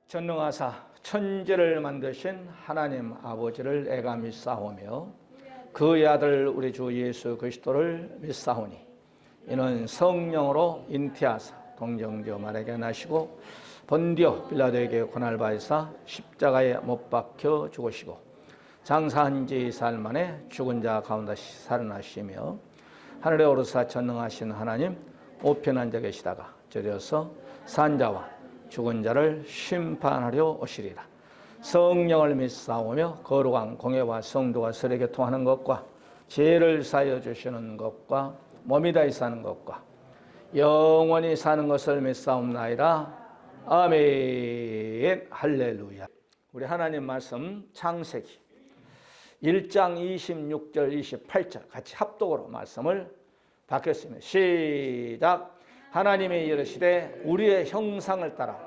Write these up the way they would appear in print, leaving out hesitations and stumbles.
전능하사 천지를 만드신 하나님 아버지를 애가 믿사오며 그의 아들 우리 주 예수 그리스도를 믿사오니 이는 성령으로 잉태하사 동정녀 마리아에게 나시고 본디오 빌라도에게 고난을 받으사 십자가에 못 박혀 죽으시고 장사한 지 사흘 만에 죽은 자 가운데 살아나시며 하늘에 오르사 전능하신 하나님 우편한 자 계시다가 저리어서 산 자와 죽은 자를 심판하려 오시리라. 성령을 믿사오며 거룩한 공예와 성도가 서로에게 통하는 것과 죄를 사하여 주시는 것과 몸이 다히 사는 것과 영원히 사는 것을 믿사옵나이다. 아멘. 할렐루야. 우리 하나님 말씀 창세기 1장 26절 28절 같이 합독으로 말씀을 받겠습니다. 시작. 하나님이 이르시되 우리의 형상을 따라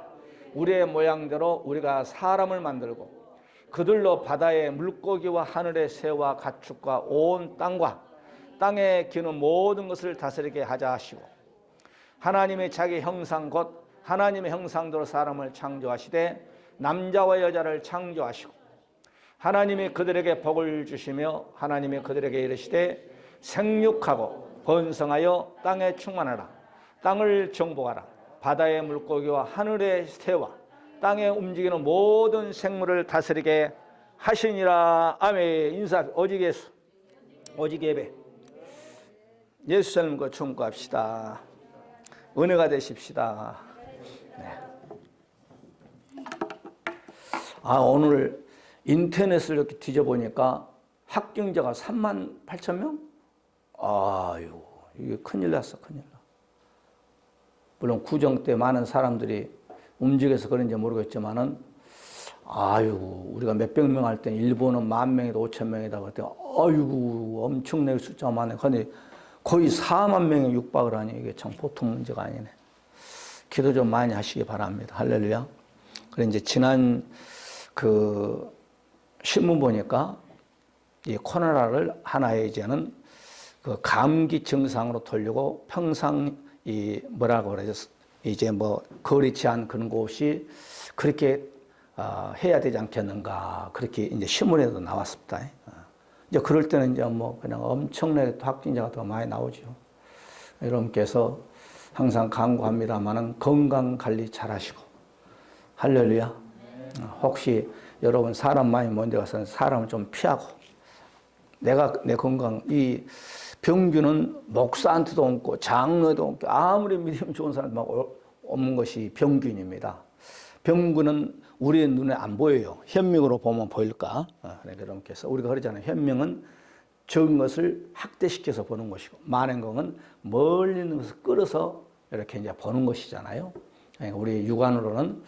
우리의 모양대로 우리가 사람을 만들고 그들로 바다의 물고기와 하늘의 새와 가축과 온 땅과 땅에 기는 모든 것을 다스리게 하자 하시고 하나님의 자기 형상 곧 하나님의 형상대로 사람을 창조하시되 남자와 여자를 창조하시고 하나님이 그들에게 복을 주시며 하나님이 그들에게 이르시되 생육하고 번성하여 땅에 충만하라. 땅을 정복하라. 바다의 물고기와 하늘의 새와 땅에 움직이는 모든 생물을 다스리게 하시니라. 아멘. 인사 오직 예수 오직 예배 예수 삶과 충고합시다. 은혜가 되십시다. 네. 오늘 인터넷을 이렇게 뒤져보니까 합경자가 38,000명? 아유, 이게 큰일 났어, 큰일 나. 물론 구정 때 많은 사람들이 움직여서 그런지 모르겠지만은, 우리가 몇백 명 할 때 일본은 10,000명이다, 5,000명이다. 그랬더니, 엄청나게 숫자가 많네. 근데 거의 40,000명에 육박을 하니 이게 참 보통 문제가 아니네. 기도 좀 많이 하시기 바랍니다. 할렐루야. 그래, 이제 지난 신문 보니까 이 코로나를 하나의 이제는 감기 증상으로 돌리고 평상 뭐라고 그러죠? 이제 거리 제한 그런 곳이 그렇게 해야 되지 않겠는가. 그렇게 이제 신문에도 나왔습니다. 이제 그럴 때는 이제 그냥 엄청나게 확진자가 더 많이 나오죠. 여러분께서 항상 강구합니다만은 건강 관리 잘 하시고. 할렐루야. 혹시 여러분 사람 많이 먼 데 가서는 사람을 좀 피하고. 내 건강, 이 병균은 목사한테도 없고 장로에도 없고 아무리 믿음 좋은 사람도 막 없는 것이 병균입니다. 병균은 우리의 눈에 안 보여요. 현명으로 보면 보일까? 여러분께서 우리가 그러잖아요. 현명은 적은 것을 확대시켜서 보는 것이고 만행공은 멀리 있는 것을 끌어서 이렇게 이제 보는 것이잖아요. 우리 육안으로는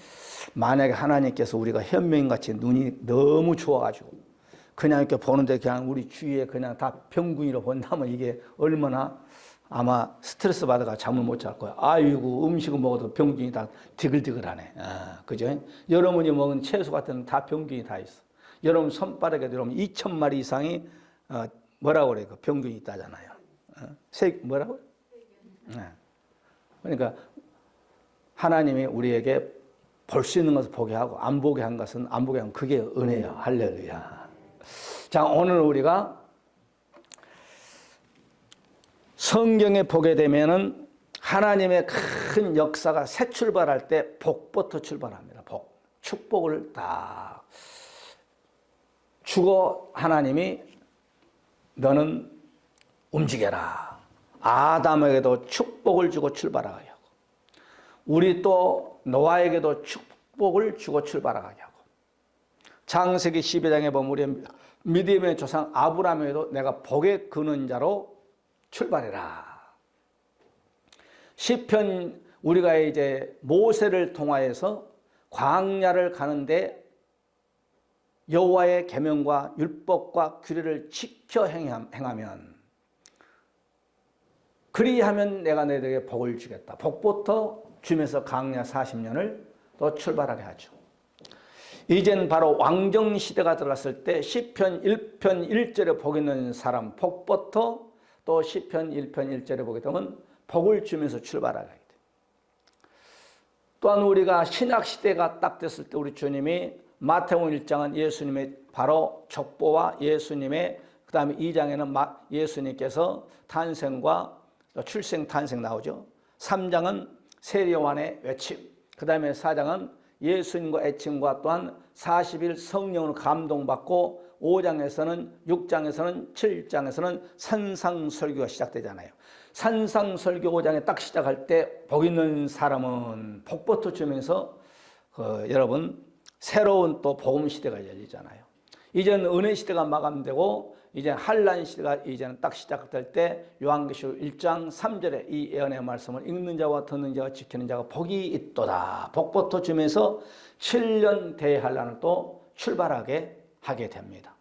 만약에 하나님께서 우리가 현명같이 눈이 너무 좋아가지고 그냥 이렇게 보는데 그냥 우리 주위에 그냥 다 병균이로 본다면 이게 얼마나 아마 스트레스 받아가 잠을 못 잘 거야. 음식을 먹어도 병균이 다 디글디글하네. 그죠? 여러분이 먹은 채소 같은 다 병균이 다 있어. 여러분 손바닥에도 여러분 2,000마리 이상이 뭐라고 그래? 병균이 있다잖아요. 뭐라고? 그러니까 하나님이 우리에게 볼 수 있는 것을 보게 하고 안 보게 한 것은 안 보게 한 그게 은혜야. 할렐루야. 자, 오늘 우리가 성경에 보게 되면은 하나님의 큰 역사가 새 출발할 때 복부터 출발합니다. 복. 축복을 딱 주고 하나님이 너는 움직여라. 아담에게도 축복을 주고 출발하게 하고 우리 또 노아에게도 축복을 주고 출발하게 하고 창세기 12장에 보면 우리 믿음의 조상 아브라함에게도 내가 복의 근원 자로 출발해라. 시편 우리가 이제 모세를 통하여서 광야를 가는데 여호와의 계명과 율법과 규례를 지켜 행하면 그리하면 내가 너희에게 복을 주겠다. 복부터 주면서 광야 40년을 또 출발하게 하죠. 이젠 바로 왕정시대가 들어갔을 때 시편 1편 1절에 복 있는 사람 복부터 또 시편 1편 1절에 보게 되면 복을 주면서 출발하게 돼요. 또한 우리가 신약 시대가 딱 됐을 때 우리 주님이 마태복음 1장은 예수님의 바로 족보와 예수님의 그다음에 2장에는 예수님께서 탄생과 출생 탄생 나오죠. 3장은 세례요한의 외침, 그다음에 4장은 예수님과 애칭과 또한 40일 성령으로 감동받고 5장에서는 6장에서는 7장에서는 산상설교가 시작되잖아요. 산상설교 5장에 딱 시작할 때 복 있는 사람은 복부터 주면서 여러분 새로운 또 복음 시대가 열리잖아요. 이제는 은혜 시대가 마감되고 이제 한란 시대가 이제는 딱 시작될 때 요한계시록 1장 3절에 이 예언의 말씀을 읽는 자와 듣는 자와 지키는 자가 복이 있도다. 복부터 주면서 7년 대한란을 또 출발하게 하게 됩니다.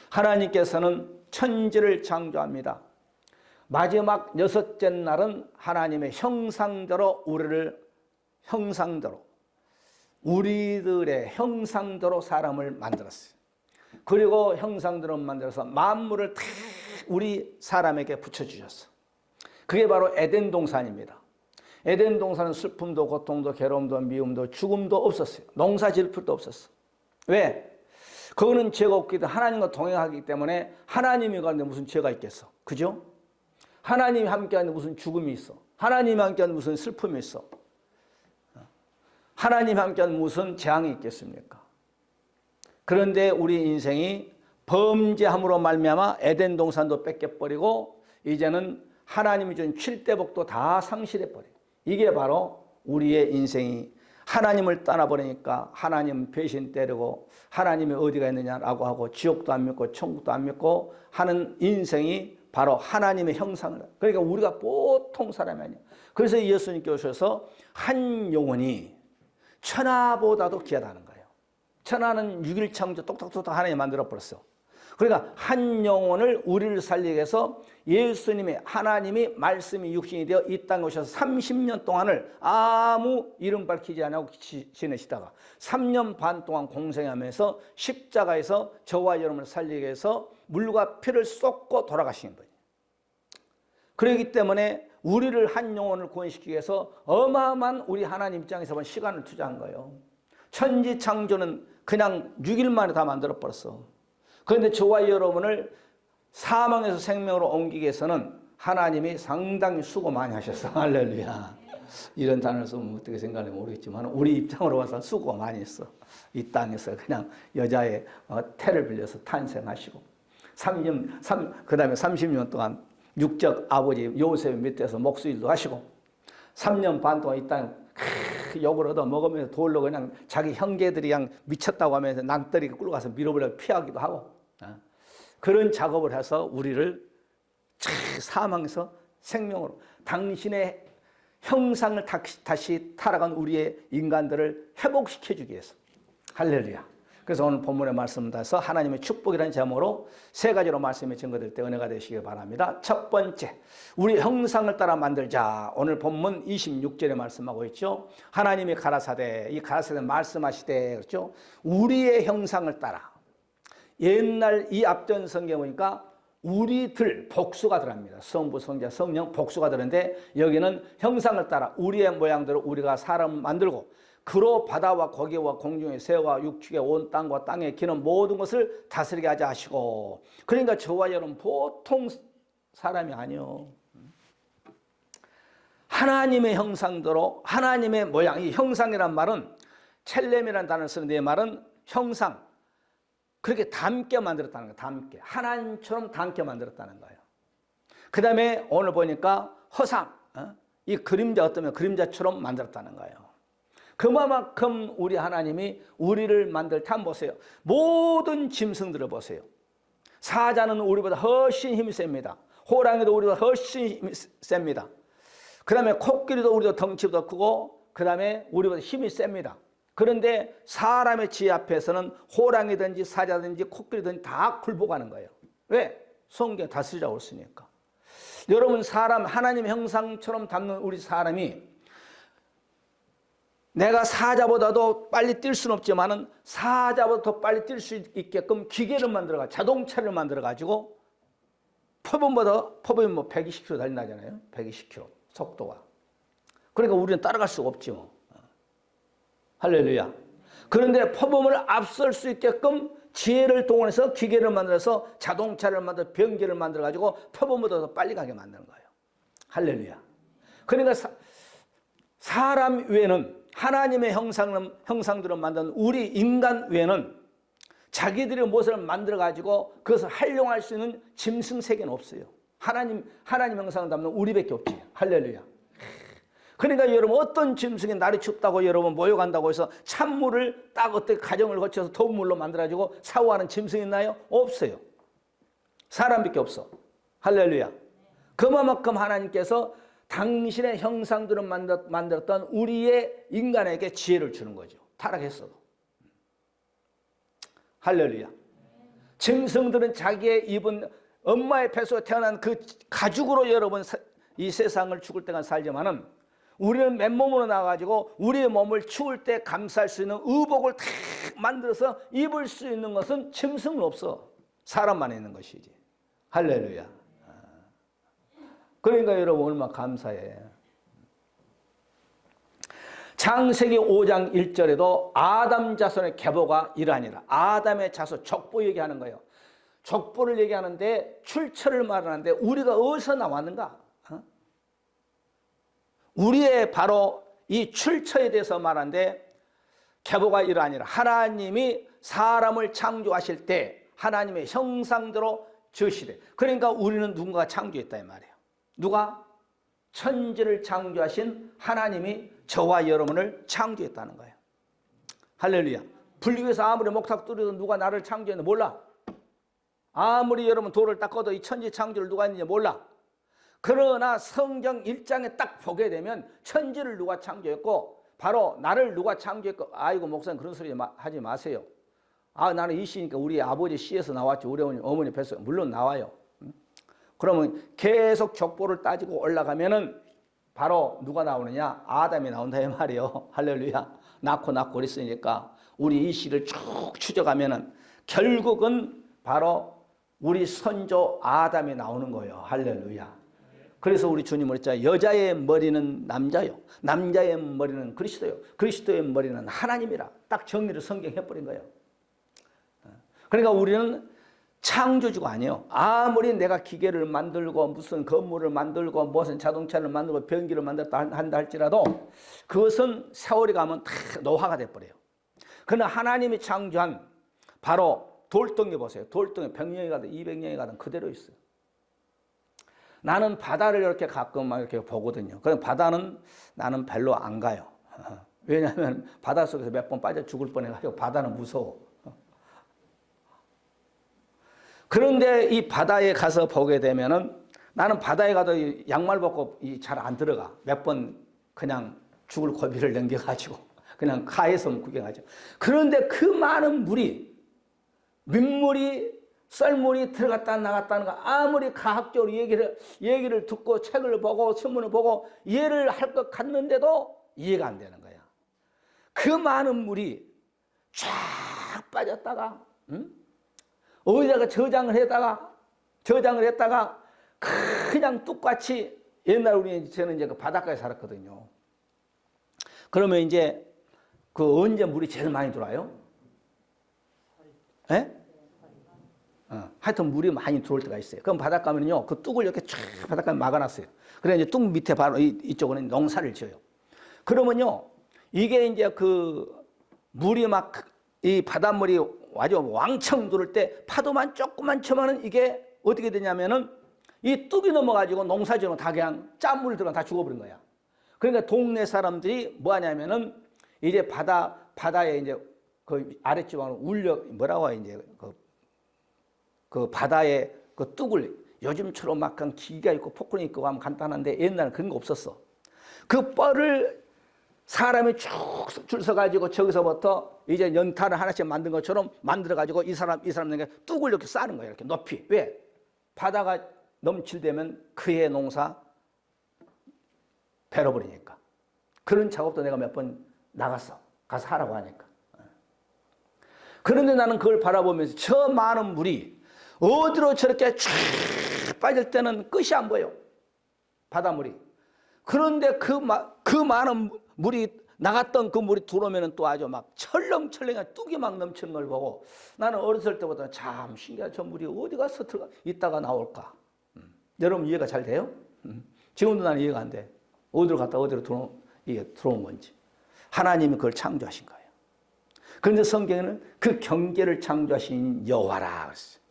하나님께서는 천지를 창조합니다. 마지막 6째 날은 하나님의 형상대로 우리들의 형상대로 사람을 만들었어요. 그리고 형상대로 만들어서 만물을 다 우리 사람에게 붙여주셨어. 그게 바로 에덴 동산입니다. 에덴 동산은 슬픔도 고통도 괴로움도 미움도 죽음도 없었어요. 농사 지을 필요도 없었어. 왜? 그거는 죄가 없기 때문에 하나님과 동행하기 때문에 하나님이 가는데 무슨 죄가 있겠어. 그죠? 하나님이 함께하는데 무슨 죽음이 있어. 하나님이 함께하는데 무슨 슬픔이 있어. 하나님이 함께하는 무슨 재앙이 있겠습니까? 그런데 우리 인생이 범죄함으로 말미암아 에덴 동산도 뺏겨버리고 이제는 하나님이 준 7대 복도 다 상실해버려요. 이게 바로 우리의 인생이 하나님을 떠나버리니까 하나님 배신 때리고 하나님이 어디가 있느냐라고 하고 지옥도 안 믿고 천국도 안 믿고 하는 인생이 바로 하나님의 형상을. 그러니까 우리가 보통 사람이 아니에요. 그래서 예수님께 오셔서 한 영혼이 천하보다도 귀하다는 거예요. 천하는 6일 창조 똑똑똑똑 하나님이 만들어버렸어. 그러니까 한 영혼을 우리를 살리기 위해서 예수님의 하나님이 말씀이 육신이 되어 이 땅에 오셔서 30년 동안을 아무 이름 밝히지 않고 지내시다가 3년 반 동안 공생하면서 십자가에서 저와 여러분을 살리기 위해서 물과 피를 쏟고 돌아가신 거예요. 그렇기 때문에 우리를 한 영혼을 구원시키기 위해서 어마어마한 우리 하나님 입장에서 본 시간을 투자한 거예요. 천지 창조는 그냥 6일 만에 다 만들어버렸어. 그런데 저와 여러분을 사망에서 생명으로 옮기기 위해서는 하나님이 상당히 수고 많이 하셨어. 할렐루야. 이런 단어를 쓰면 어떻게 생각하는지 모르겠지만 우리 입장으로 봐서 수고가 많이 했어. 이 땅에서 그냥 여자의 태를 빌려서 탄생하시고 그 다음에 30년 동안 육적 아버지 요셉의 밑에서 목수일도 하시고 3년 반 동안 이 땅에 욕을 얻어 먹으면서 돌로 그냥 자기 형제들이 그냥 미쳤다고 하면서 낭떠리 끌고 가서 밀어버려 피하기도 하고 그런 작업을 해서 우리를 사망에서 생명으로 당신의 형상을 다시 타락한 우리의 인간들을 회복시켜주기 위해서. 할렐루야. 그래서 오늘 본문의 말씀을 따서 하나님의 축복이라는 제목으로 세 가지로 말씀이 증거될 때 은혜가 되시길 바랍니다. 첫 번째, 우리 형상을 따라 만들자. 오늘 본문 26절에 말씀하고 있죠. 하나님이 가라사대, 이 가라사대 말씀하시되, 그렇죠? 우리의 형상을 따라. 옛날 이 앞전 성경 보니까 우리들 복수가 들어갑니다. 성부, 성자, 성령 복수가 들었는데 여기는 형상을 따라 우리의 모양대로 우리가 사람을 만들고 그로 바다와 고기와 공중의 새와 육축의 온 땅과 땅에 기는 모든 것을 다스리게 하자 하시고. 그러니까 저와 여러분 보통 사람이 아니요. 하나님의 형상대로 하나님의 모양. 이 형상이란 말은 첼렘이라는 단어를 쓰는데 이 말은 형상. 그렇게 닮게 만들었다는 거예요. 닮게. 하나님처럼 닮게 만들었다는 거예요. 그 다음에 오늘 보니까 허상. 이 그림자 어떠면 그림자처럼 만들었다는 거예요. 그만큼 우리 하나님이 우리를 만들 때 한번 보세요. 모든 짐승들을 보세요. 사자는 우리보다 훨씬 힘이 셉니다. 호랑이도 우리보다 훨씬 힘이 셉니다. 그 다음에 코끼리도 우리보다 덩치보다 크고 그 다음에 우리보다 힘이 셉니다. 그런데 사람의 지혜 앞에서는 호랑이든지 사자든지 코끼리든지 다 굴복하는 거예요. 왜? 성경에 다스리라고 했으니까. 여러분 사람 하나님의 형상처럼 닮는 우리 사람이 내가 사자보다도 빨리 뛸 수는 없지만은 사자보다 더 빨리 뛸 수 있게끔 기계를 만들어가지고 자동차를 만들어가지고 표범이 뭐 120km 달린다잖아요. 120km 속도가. 그러니까 우리는 따라갈 수가 없지 뭐. 할렐루야. 그런데 표범을 앞설 수 있게끔 지혜를 동원해서 기계를 만들어서 자동차를 만들어 변기를 만들어 가지고 표범보다 더 빨리 가게 만드는 거예요. 할렐루야. 그러니까 사람 외에는 하나님의 형상대로 만든 우리 인간 외에는 자기들의 무엇을 만들어 가지고 그것을 활용할 수 있는 짐승 세계는 없어요. 하나님 형상을 담는 우리밖에 없지. 할렐루야. 그러니까 여러분 어떤 짐승이 날이 춥다고 여러분 모여간다고 해서 찬물을 딱 어떻게 가정을 거쳐서 더운 물로 만들어가지고 샤워하는 짐승이 있나요? 없어요. 사람밖에 없어. 할렐루야. 그만큼 하나님께서 당신의 형상대로 만들었던 우리의 인간에게 지혜를 주는 거죠. 타락했어도. 할렐루야. 짐승들은 자기의 입은 엄마의 뱃속에 태어난 그 가죽으로 여러분 이 세상을 죽을 때까지 살지만은 우리는 맨몸으로 나와가지고 우리의 몸을 추울 때 감쌀 수 있는 의복을 탁 만들어서 입을 수 있는 것은 짐승은 없어. 사람만 있는 것이지. 할렐루야. 그러니까 여러분 얼마나 감사해. 창세기 5장 1절에도 아담 자손의 계보가 이러하니라. 아담의 자손, 족보 얘기하는 거예요. 족보를 얘기하는데 출처를 말하는데 우리가 어디서 나왔는가? 우리의 바로 이 출처에 대해서 말하는데 계보가 이러하니라. 하나님이 사람을 창조하실 때 하나님의 형상대로 지으시되, 그러니까 우리는 누군가 창조했다 이 말이에요. 누가? 천지를 창조하신 하나님이 저와 여러분을 창조했다는 거예요. 할렐루야. 불교에서 아무리 목탁 뚫어도 누가 나를 창조했는지 몰라. 아무리 여러분 돌을 닦아도 이 천지 창조를 누가 했는지 몰라. 그러나 성경 1장에 딱 보게 되면 천지를 누가 창조했고 바로 나를 누가 창조했고, 아이고 목사님 그런 소리 하지 마세요. 아 나는 이 씨니까 우리 아버지 씨에서 나왔지 우리 어머니 뱃속에 물론 나와요. 그러면 계속 족보를 따지고 올라가면은 바로 누가 나오느냐? 아담이 나온다 이 말이에요. 할렐루야. 낳고 그랬으니까 우리 이 씨를 쭉 추적하면은 결국은 바로 우리 선조 아담이 나오는 거예요. 할렐루야. 그래서 우리 주님은 했잖아요. 여자의 머리는 남자요, 남자의 머리는 그리스도요, 그리스도의 머리는 하나님이라. 딱 정리를 성경에 해버린 거예요. 그러니까 우리는 창조주가 아니에요. 아무리 내가 기계를 만들고 무슨 건물을 만들고 무슨 자동차를 만들고 변기를 만들었다 한다 할지라도 그것은 세월이 가면 다 노화가 돼버려요. 그러나 하나님이 창조한 바로 돌덩이 보세요. 돌덩이 100년이 가든 200년이 가든 그대로 있어요. 나는 바다를 이렇게 가끔 막 이렇게 보거든요. 그럼 바다는 나는 별로 안 가요. 왜냐하면 바닷속에서 몇 번 빠져 죽을 뻔해가지고 바다는 무서워. 그런데 이 바다에 가서 보게 되면은 나는 바다에 가도 양말 벗고 잘 안 들어가. 몇 번 그냥 죽을 고비를 넘겨가지고 그냥 가에서 구경하죠. 그런데 그 많은 물이 민물이 썰물이 들어갔다 나갔다는 거 아무리 과학적으로 얘기를 듣고 책을 보고 신문을 보고 이해를 할 것 같는데도 이해가 안 되는 거야. 그 많은 물이 쫙 빠졌다가 어디다가 저장을 했다가 그냥 뚝같이 옛날 저는 이제 그 바닷가에 살았거든요. 그러면 이제 그 언제 물이 제일 많이 들어와요? 예? 하여튼 물이 많이 들어올 때가 있어요. 그럼 바닷가면요, 그 뚝을 이렇게 쫙 바닷가에 막아놨어요. 그래 이제 뚝 밑에 바로 이쪽은 농사를 지어요. 그러면요, 이게 이제 그 물이 막 이 바닷물이 아주 왕창 들어올 때 파도만 조금만 쳐면은 이게 어떻게 되냐면은 이 뚝이 넘어가지고 농사지는 다 그냥 짠물이 들어가 다 죽어버린 거야. 그러니까 동네 사람들이 뭐 하냐면은 이제 바다에 이제 그 아랫지방으로 뭐라고 이제 그 바다에 그 뚝을 요즘처럼 막 기가 있고 포크는 있고 하면 간단한데 옛날엔 그런 거 없었어. 그 뻘을 사람이 쭉 줄 서가지고 저기서부터 이제 연탄을 하나씩 만든 것처럼 만들어가지고 이 사람에게 뚝을 이렇게 쌓는 거예요. 이렇게 높이. 왜? 바다가 넘칠되면 그의 농사 베러버리니까. 그런 작업도 내가 몇 번 나갔어. 가서 하라고 하니까. 그런데 나는 그걸 바라보면서 저 많은 물이 어디로 저렇게 쫙 빠질 때는 끝이 안 보여. 바닷물이. 그런데 그 많은 물이 나갔던 그 물이 들어오면 또 아주 막 철렁철렁한 뚝이 막 넘치는 걸 보고 나는 어렸을 때보다 참 신기한 저 물이 어디 가서 있다가 나올까? 여러분 이해가 잘 돼요? 지금도 나는 이해가 안 돼. 어디로 갔다 어디로 이게 들어온 건지. 하나님이 그걸 창조하신 거예요. 그런데 성경에는 그 경계를 창조하신 여호와라 그랬어요.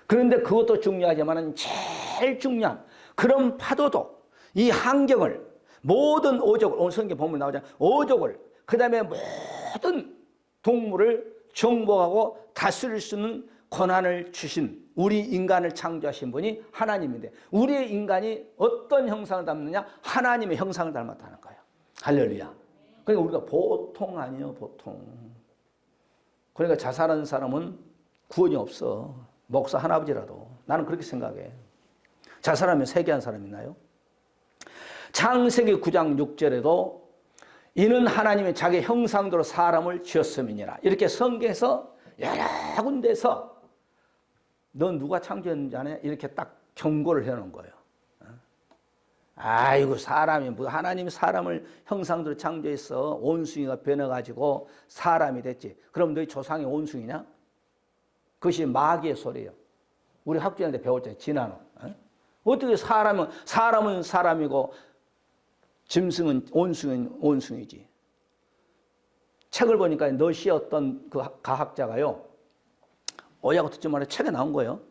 그런데 그것도 중요하지만 제일 중요한 그런 파도도 이 환경을 모든 어족을 오늘 성경 보면 나오잖아요. 어족을 그 다음에 모든 동물을 정복하고 다스릴 수 있는 권한을 주신 우리 인간을 창조하신 분이 하나님인데 우리의 인간이 어떤 형상을 닮느냐? 하나님의 형상을 닮았다는 거예요. 할렐루야. 그러니까 우리가 보통 아니에요. 보통. 그러니까 자살하는 사람은 구원이 없어. 목사 할아버지라도. 나는 그렇게 생각해. 자살하면 세계한 사람 있나요? 창세기 9장 6절에도 이는 하나님이 자기 형상대로 사람을 지었음이니라. 이렇게 성경에서 여러 군데서 넌 누가 창조했는지 아냐? 이렇게 딱 경고를 해놓은 거예요. 아이고 사람이 하나님이 사람을 형상대로 창조해서 온숭이가 변해가지고 사람이 됐지. 그럼 너희 조상이 온숭이냐? 그것이 마귀의 소리예요. 우리 학교한테 배웠잖아요. 지난호. 어떻게 사람은 사람이고 짐승은 온숭이지. 책을 보니까 너시 어떤 그 가학자가요. 오야고 듣지 말아 책에 나온 거예요.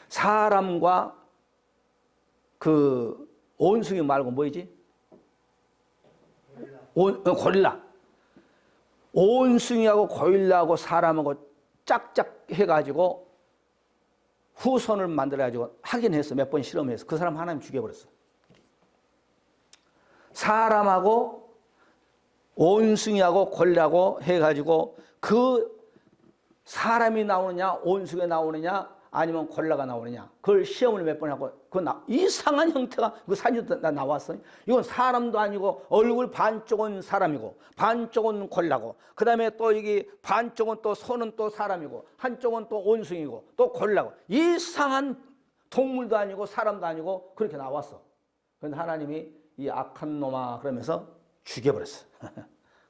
사람과 그 온숭이 말고 뭐이지? 고릴라. 온숭이하고 고릴라하고 사람하고 짝짝 해가지고 후손을 만들어가지고 하긴 했어. 몇 번 실험해서. 그 사람 하나님 죽여버렸어. 사람하고 온숭이하고 고릴라하고 해가지고 그 사람이 나오느냐 온숭이가 나오느냐 아니면 고릴라가 나오느냐 그걸 시험을 몇 번 하고 그 이상한 형태가 그 사진도 나왔어요. 이건 사람도 아니고 얼굴 반쪽은 사람이고 반쪽은 고릴라고 그 다음에 또 이게 반쪽은 또 손은 또 사람이고 한쪽은 또 온숭이고 또 고릴라고 이상한 동물도 아니고 사람도 아니고 그렇게 나왔어. 그런데 하나님이 이 악한 놈아 그러면서 죽여버렸어.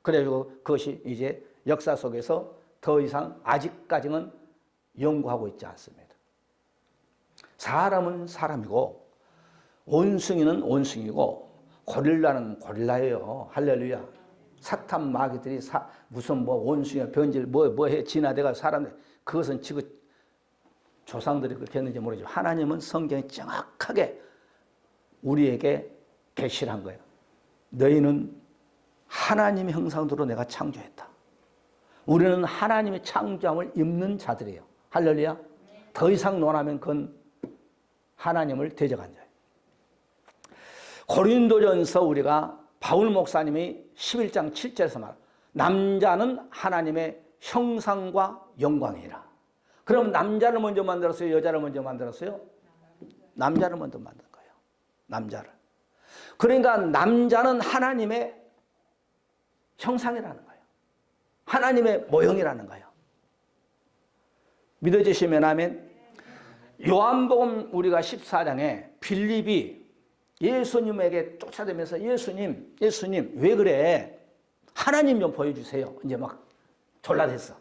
그래가지고 그것이 이제 역사 속에서 더 이상 아직까지는 연구하고 있지 않습니다. 사람은 사람이고 온숭이는 온숭이고 고릴라는 고릴라예요. 할렐루야. 사탄 마귀들이 무슨 뭐 온숭이가 변질 뭐해 진화돼가 사람들 그것은 지금 조상들이 그렇게 했는지 모르지만 하나님은 성경에 정확하게 우리에게 계시를 한 거예요. 너희는 하나님의 형상대로 내가 창조했다. 우리는 하나님의 창조함을 입는 자들이에요. 할렐루야. 더 이상 논하면 그건 하나님을 대적한 자예요. 고린도전서 우리가 바울 목사님이 11장 7절에서 말 남자는 하나님의 형상과 영광이라. 그럼 남자를 먼저 만들었어요? 여자를 먼저 만들었어요? 남자를 먼저 만든 거예요. 남자를. 그러니까 남자는 하나님의 형상이라는 거예요. 하나님의 모형이라는 거예요. 믿어지시면 아멘. 요한복음 우리가 14장에 빌립이 예수님에게 쫓아다니면서 예수님 왜 그래? 하나님 좀 보여주세요. 이제 막 졸라댔어.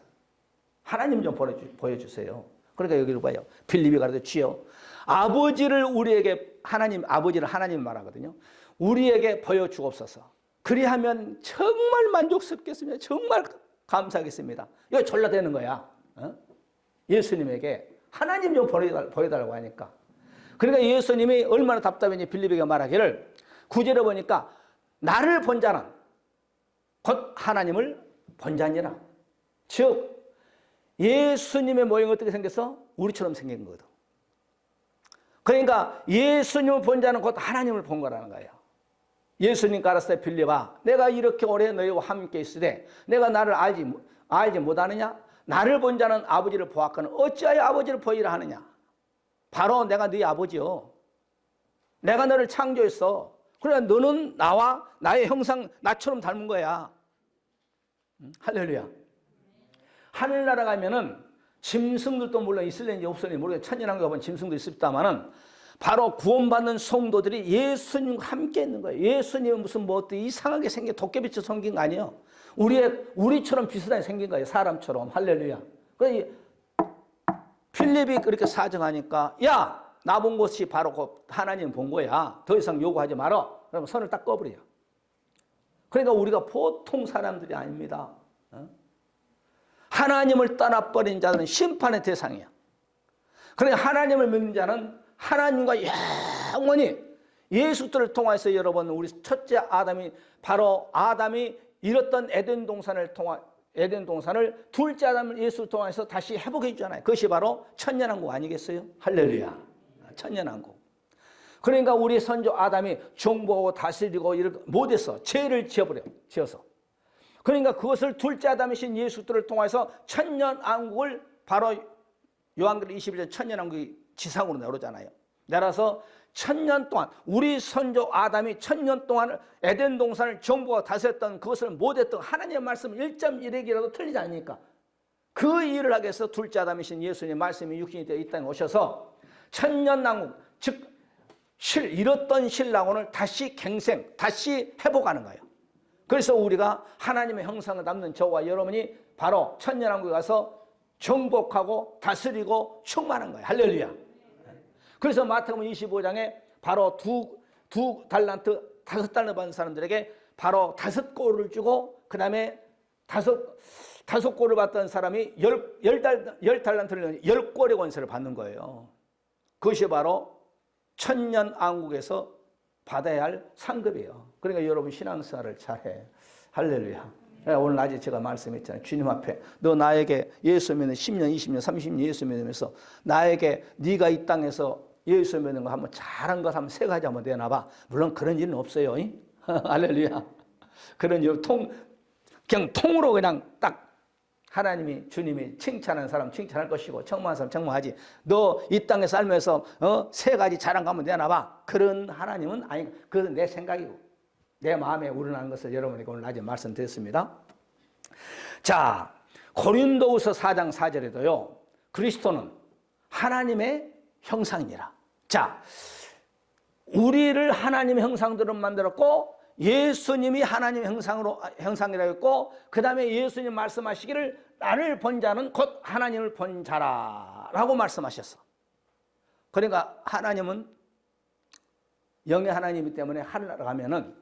하나님 좀 보여주세요. 그러니까 여기를 봐요. 빌립이 가르쳐 주여 아버지를 우리에게 아버지를 하나님 말하거든요. 우리에게 보여주옵소서. 그리하면 정말 만족스럽겠습니다. 정말 감사하겠습니다. 이거 졸라대는 거야. 예수님에게 하나님 좀 보여달라고 하니까. 그러니까 예수님이 얼마나 답답했는지 빌립에게 말하기를 9절에 보니까 나를 본 자는 곧 하나님을 본 자니라. 즉 예수님의 모형이 어떻게 생겼어? 우리처럼 생긴 거거든. 그러니까 예수님을 본 자는 곧 하나님을 본 거라는 거예요. 예수님 가라사대 빌립아 내가 이렇게 오래 너희와 함께 있으되 내가 나를 알지 못하느냐? 나를 본 자는 아버지를 보았거늘 어찌하여 아버지를 보이라 하느냐? 바로 내가 네 아버지요. 내가 너를 창조했어. 그러니까 너는 나와 나의 형상 나처럼 닮은 거야. 할렐루야. 하늘나라 가면은 짐승들도 물론 있을는지 없을는지 모르겠어요. 천연한가 보면 짐승도 있습니다만은 바로 구원받는 성도들이 예수님과 함께 있는 거예요. 예수님은 무슨 뭐 이상하게 생긴 도깨비처럼 생긴 거 아니에요. 우리처럼 비슷하게 생긴 거예요. 사람처럼. 할렐루야. 그래서 필립이 그렇게 사정하니까 야, 나 본 것이 바로 그 하나님 본 거야. 더 이상 요구하지 마라. 그러면 선을 딱 꺼버려요. 그러니까 우리가 보통 사람들이 아닙니다. 하나님을 떠나버린 자들은 심판의 대상이야. 그러니까 하나님을 믿는 자는 하나님과 영원히 예수들을 통해서 여러분 우리 첫째 아담이 바로 아담이 잃었던 에덴 동산을 둘째 아담을 예수를 통해서 다시 회복해 주잖아요. 그것이 바로 천년왕국 아니겠어요? 할렐루야. 천년왕국. 그러니까 우리 선조 아담이 정복하고 다스리고 이렇게 못해서 죄를 지어서 그러니까 그것을 둘째 아담이신 예수들을 통해서 천년왕국을 바로 요한계시록 21장 천년왕국이 지상으로 내려오잖아요. 내려서 천년 동안 우리 선조 아담이 천년 동안 에덴 동산을 정복하고 다스렸던 그것을 못했던 하나님의 말씀 1.1핵이라도 틀리지 않으니까 그 일을 하기 위해서 둘째 아담이신 예수님의 말씀이 육신이 되어 이 땅에 오셔서 천년왕국 즉 잃었던 신랑원을 다시 갱생 다시 회복하는 거예요. 그래서 우리가 하나님의 형상을 담는 저와 여러분이 바로 천년왕국에 가서 정복하고 다스리고 충만한 거예요. 할렐루야. 그래서 마태복음 25장에 바로 두 달란트 5달란트 받은 사람들에게 바로 5골을 주고 그 다음에 5골을 받던 사람이 10달란트를 10골의 권세를 받는 거예요. 그것이 바로 천년왕국에서 받아야 할 상급이에요. 그러니까 여러분 신앙생활을 잘해. 할렐루야. 오늘 낮에 제가 말씀했잖아요. 주님 앞에 너 나에게 예수 믿는 10년, 20년, 30년 예수 믿으면서 나에게 네가 이 땅에서 예수 믿는 거 한번 잘한 것 한번 3가지 한번 내놔봐. 물론 그런 일은 없어요. 할렐루야. 그런 일 그냥 통으로 그냥 딱 하나님이 주님이 칭찬하는 사람 칭찬할 것이고 청망하는 사람 청망하지. 너 이 땅에 살면서 3가지 잘한 거 한번 내놔봐. 그런 하나님은 아니. 그건 내 생각이고 내 마음에 우러나는 것을 여러분에게 오늘 낮에 말씀드렸습니다. 자, 고린도후서 4장 4절에도요. 그리스도는 하나님의 형상이니라. 자, 우리를 하나님의 형상대로 만들었고 예수님이 하나님의 형상이라고 했고 그 다음에 예수님 말씀하시기를 나를 본 자는 곧 하나님을 본 자라라고 말씀하셨어. 그러니까 하나님은 영의 하나님이기 때문에 하늘나라 가면은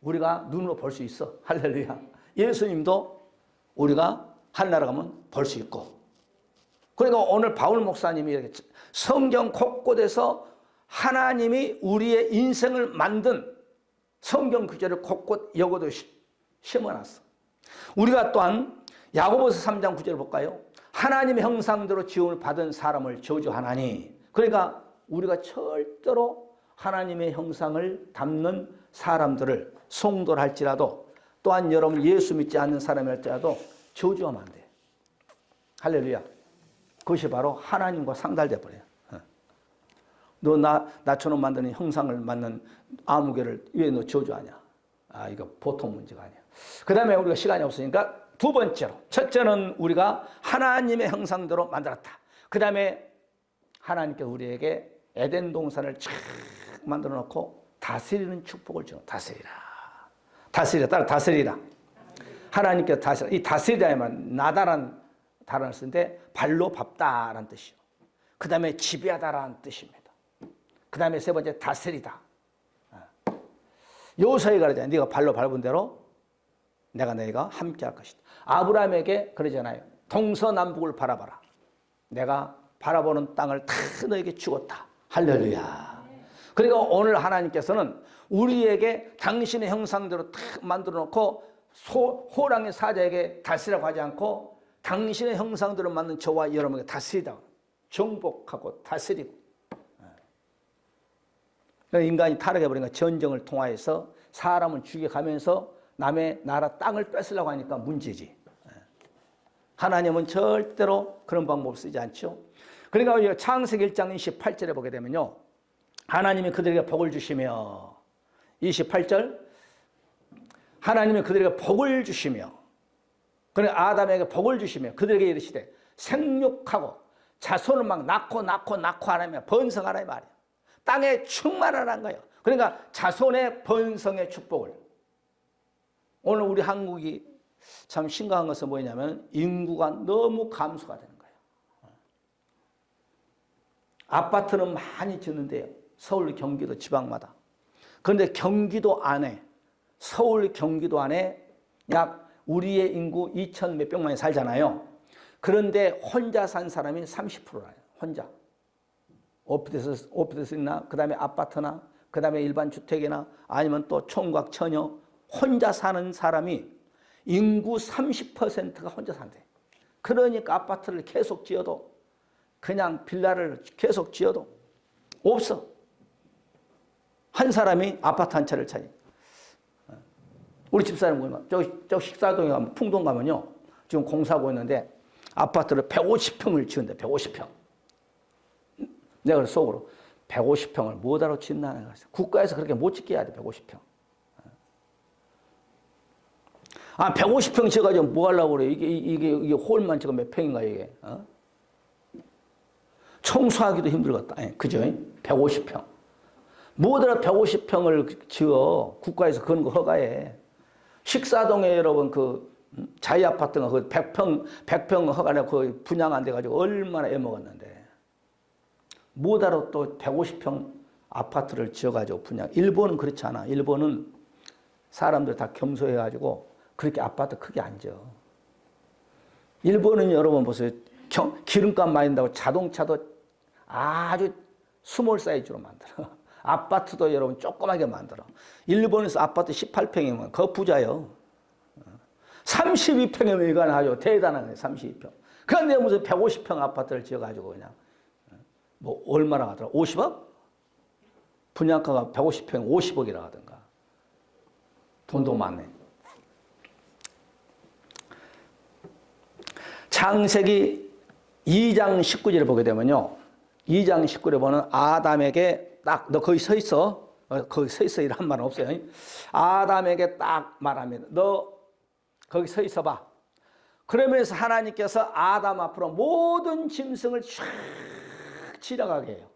우리가 눈으로 볼 수 있어. 할렐루야. 예수님도 우리가 하늘나라 가면 볼 수 있고. 그러니까 오늘 바울 목사님이 이렇게 성경 곳곳에서 하나님이 우리의 인생을 만든 성경 구절을 곳곳 여고도 심어놨어. 우리가 또한 야고보서 3장 9절을 볼까요? 하나님의 형상대로 지음을 받은 사람을 저주하나니. 그러니까 우리가 절대로 하나님의 형상을 담는 사람들을 성도를 할지라도 또한 여러분 예수 믿지 않는 사람이 할지라도 저주하면 안 돼. 할렐루야. 그것이 바로 하나님과 상달돼 버려요. 너 나처럼 만드는 형상을 만든 아무개를 왜 너 저주하냐? 아, 이거 보통 문제가 아니야. 그 다음에 우리가 시간이 없으니까 두 번째로. 첫째는 우리가 하나님의 형상대로 만들었다. 그 다음에 하나님께서 우리에게 에덴 동산을 쫙 만들어 놓고 다스리는 축복을 주는 다스리라. 다스리라. 따라 다스리라. 하나님께서 다스리라. 이 다스리라의 말, 나다란 단어를 쓰는데 발로 밟다라는 뜻이요. 그 다음에 지배하다라는 뜻입니다. 그 다음에 세 번째 다스리다. 요서에 가르잖아요. 네가 발로 밟은 대로 내가 너희가 함께 할 것이다. 아브라함에게 그러잖아요. 동서남북을 바라봐라. 내가 바라보는 땅을 다 너에게 주었다. 할렐루야. 그러니까 오늘 하나님께서는 우리에게 당신의 형상대로 탁 만들어 놓고 호랑이 사자에게 다스리라고 하지 않고 당신의 형상대로 만든 저와 여러분에게 다스리다. 정복하고 다스리고. 인간이 타락해버리니까 전쟁을 통하여서 사람을 죽여가면서 남의 나라 땅을 뺏으려고 하니까 문제지. 하나님은 절대로 그런 방법을 쓰지 않죠. 그러니까 창세기 1장 28절에 보게 되면요. 하나님이 그들에게 복을 주시며 28절 하나님이 그들에게 복을 주시며 그러니까 아담에게 복을 주시며 그들에게 이르시되 생육하고 자손을 막 낳고 하나며 번성하라 이 말이야. 땅에 충만하라는 거예요. 그러니까 자손의 번성의 축복을. 오늘 우리 한국이 참 심각한 것은 뭐냐면 인구가 너무 감소가 되는 거예요. 아파트는 많이 짓는데요. 서울, 경기도 지방마다. 그런데 경기도 안에, 서울, 경기도 안에 약 우리의 인구 2천 몇백만이 살잖아요. 그런데 혼자 산 사람이 30%라요. 혼자. 오피스나 그 다음에 아파트나 그 다음에 일반 주택이나 아니면 또 총각 처녀 혼자 사는 사람이 인구 30%가 혼자 산대. 그러니까 아파트를 계속 지어도 그냥 빌라를 계속 지어도 없어. 한 사람이 아파트 한 채를 차지. 우리 집사람 보면 저 식사동에 가면 풍동 가면요. 지금 공사하고 있는데 아파트를 150평을 지은대. 150평. 내가 그래서 속으로 150평을 뭐하러 짓나. 국가에서 그렇게 못 짓게 해야 돼. 150평. 150평 지어가지고 뭐 하려고 그래. 이게 홀만 지금 몇 평인가 이게. 청소하기도 힘들겠다. 그죠? 150평. 뭐더라 150평을 지어. 국가에서 그런 거 허가해. 식사동에 여러분 자이 아파트가 그 100평 허가내 그 분양 안 돼가지고 얼마나 애먹었는데. 뭐다로 또 150평 아파트를 지어가지고 분양. 일본은 그렇지 않아. 일본은 사람들 다 겸손해가지고 그렇게 아파트 크게 안 지어. 일본은 여러분 보세요. 기름값 많이 든다고 자동차도 아주 스몰 사이즈로 만들어. 아파트도 여러분 조그맣게 만들어. 일본에서 아파트 18평이면 그거 부자요. 32평이면 이건 아주 대단한 거예요. 32평. 그런데 무슨 150평 아파트를 지어가지고 그냥 뭐 얼마나 하더라? 50억? 분양가가 150평 50억이라 하던가. 돈도 많네. 창세기 2장 19절을 보게 되면요. 2장 19절에 보면 아담에게 딱 너 거기 서 있어. 거기 서 있어 이란 말은 없어요. 아담에게 딱 말합니다. 너 거기 서 있어 봐. 그러면서 하나님께서 아담 앞으로 모든 짐승을 쫙 지나가게 해요.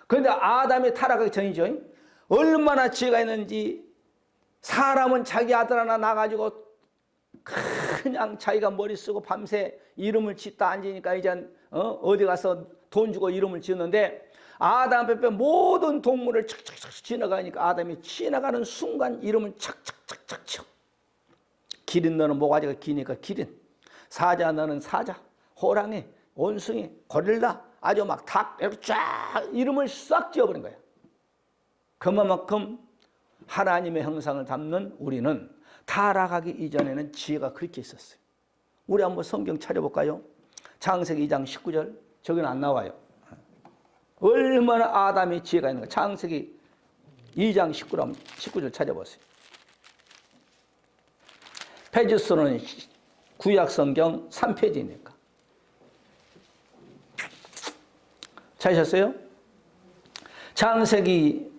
그런데 아담이 타락하기 전이죠. 얼마나 지혜가 있는지 사람은 자기 아들 하나 낳아가지고 그냥 자기가 머리 쓰고 밤새 이름을 짓다 앉으니까 이제 어디 가서 돈 주고 이름을 지었는데 아담 앞에 모든 동물을 착착착 지나가니까 아담이 지나가는 순간 이름을 착착착착 쳐. 기린 너는 모가지가 기니까 기린, 사자 너는 사자, 호랑이, 원숭이, 고릴라 아주 막 닭 이렇게 쫙 이름을 싹 지어버린 거예요. 그만큼 하나님의 형상을 담는 우리는 타락하기 이전에는 지혜가 그렇게 있었어요. 우리 한번 성경 찾아볼까요? 창세기 2장 19절 저기는 안 나와요. 얼마나 아담의 지혜가 있는가. 창세기 2장 19절 찾아보세요. 페이지 수는 구약성경 3페이지니까. 찾으셨어요? 창세기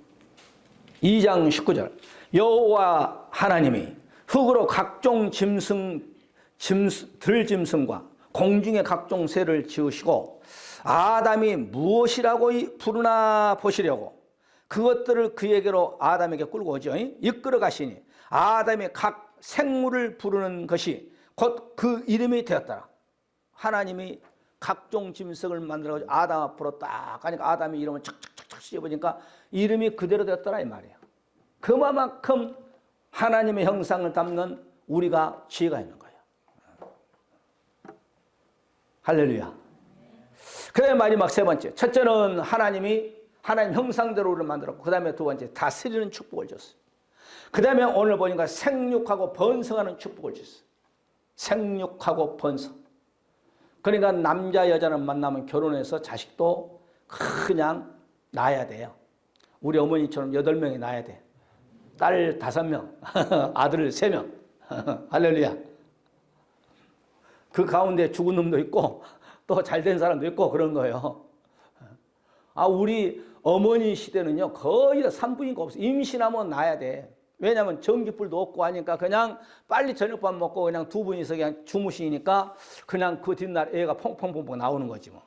2장 19절 여호와 하나님이 흙으로 각종 들짐승과 공중의 각종 새를 지으시고 아담이 무엇이라고 부르나 보시려고 그것들을 그에게로 아담에게 끌고 오죠. 이끌어 가시니 아담이 각 생물을 부르는 것이 곧 그 이름이 되었더라. 하나님이 각종 짐승을 만들어가지고 아담 앞으로 딱 가니까 아담이 이름을 착착착착 씌워보니까 이름이 그대로 되었더라 이 말이에요. 그만큼 하나님의 형상을 담는 우리가 지혜가 있는 거예요. 할렐루야. 그래 마지막 세 번째. 첫째는 하나님 형상대로 우리를 만들었고 그 다음에 두 번째 다스리는 축복을 줬어요. 그 다음에 오늘 보니까 생육하고 번성하는 축복을 줬어요. 생육하고 번성. 그러니까 남자 여자를 만나면 결혼해서 자식도 그냥 낳아야 돼요. 우리 어머니처럼 8명이 낳아야 돼. 딸 5명, 아들 3명. 할렐루야. 그 가운데 죽은 놈도 있고 또 잘된 사람도 있고 그런 거예요. 우리 어머니 시대는요 거의 다 산부인과 없어요. 임신하면 낳아야 돼. 왜냐하면 전기불도 없고 하니까 그냥 빨리 저녁밥 먹고 그냥 두 분이서 그냥 주무시니까 그냥 그 뒷날 애가 퐁퐁퐁퐁 나오는 거지 뭐.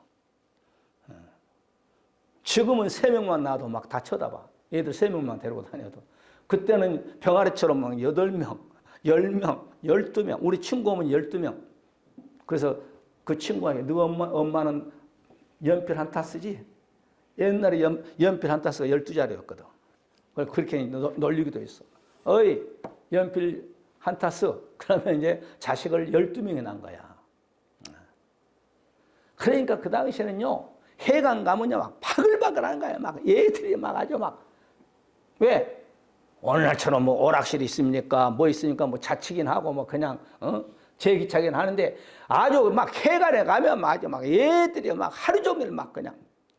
지금은 3명만 나와도 막 다 쳐다봐. 애들 3명만 데리고 다녀도. 그때는 병아리처럼 막 8명, 10명, 12명. 우리 친구 오면 12명. 그래서 그 친구에게 너 엄마는 연필 한 타 쓰지? 옛날에 연필 한 타 쓰가 12자리였거든. 그렇게 놀리기도 했어. 어이, 연필 한 타 써. 그러면 이제 자식을 12명이 난 거야. 그러니까 그 당시에는요, 해관 가면요, 막 바글바글한 거야. 막 얘들이 막 아주 막. 왜? 오늘날처럼 뭐 오락실이 있습니까? 뭐 있으니까 뭐 자치긴 하고 뭐 그냥, 제기차긴 하는데 아주 막 해관에 가면 아주 막 얘들이 막 하루 종일 막 그냥